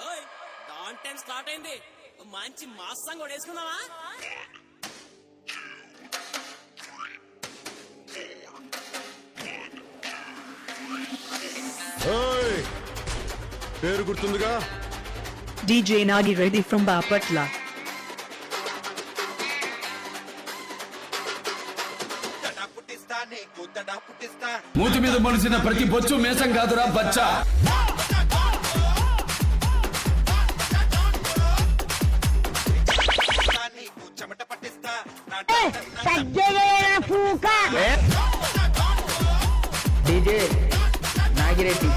ఓయ్ don time start అయింది. మంచి మాస్ సాంగ్ కూడా వేసుకుందామా? పేరు గుర్తుందిగా? DJ Nagi Reddy from Bapatla. మూతి మీద మొలిసిన ప్రతి బొచ్చు మేసం కాదురా బచ్చా. DJ Nagi Reddy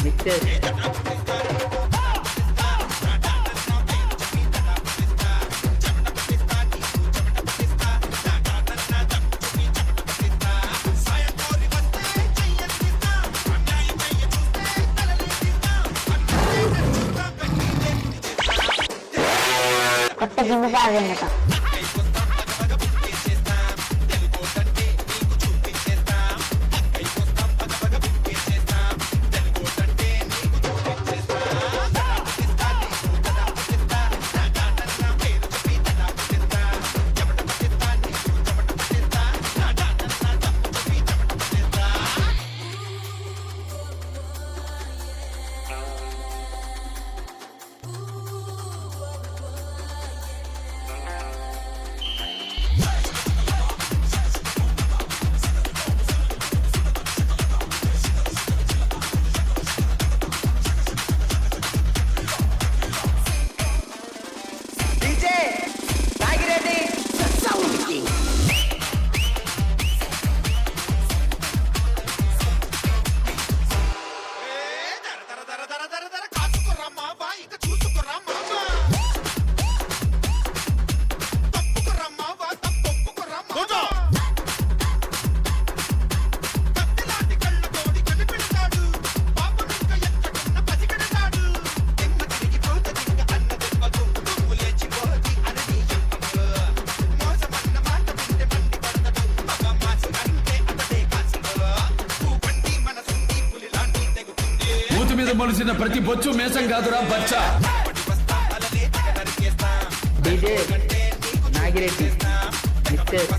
mixes. కొత్త జిమ్ము కాదన్నట. మీద మొలిసిన ప్రతి బొచ్చు మేసం కాదురా బచ్చా. DJ Nagi Reddy mixes.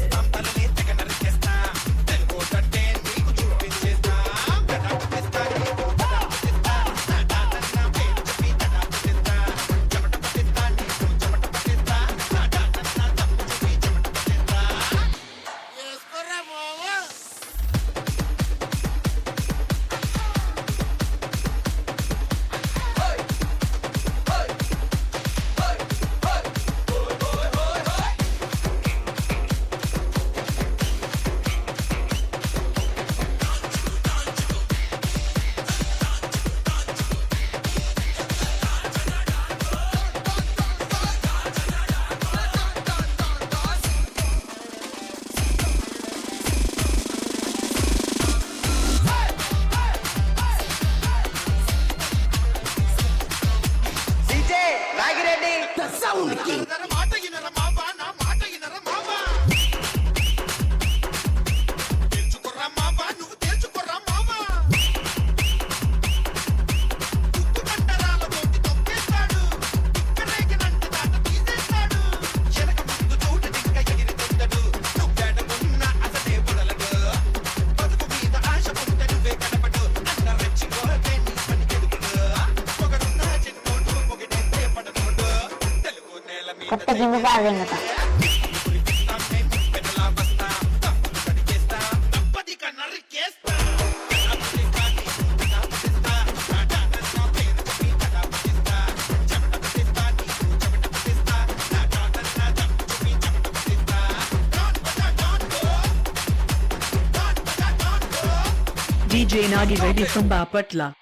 కొత్త gym కాదన్నట. DJ Nagi Reddy from Bapatla.